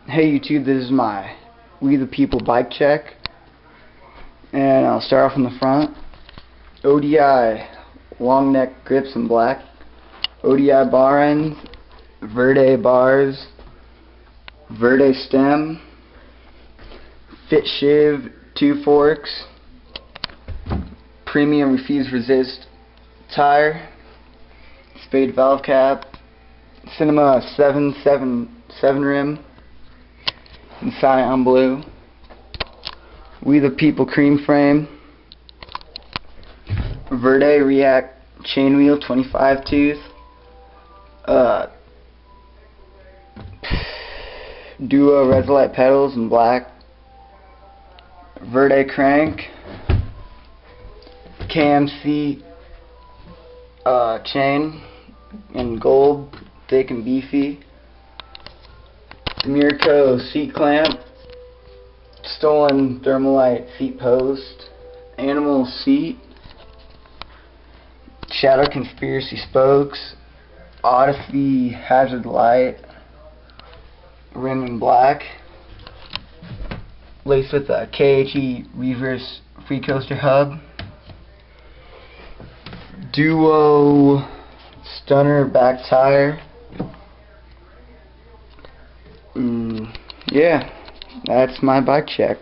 Hey YouTube, this is my We the People bike check, and I'll start off in the front. ODI Longneck grips in black, ODI bar ends, Verde bars, Verde stem, fit shiv 2 forks, premium refuse resist tire, spade valve cap, Cinema 777 rim, and cyan blue. We the People cream frame, Verde React Chainwheel 25 tooth, Duo Resalite pedals in black, Verde crank, KMC chain in gold, thick and beefy, MirraCO seat clamp, stolen Thermalite seat post, animal seat, Shadow Conspiracy spokes, Odyssey hazard light, rim in black, laced with a KHE Reverse free coaster hub, Duo stunner back tire. Yeah, that's my bike check.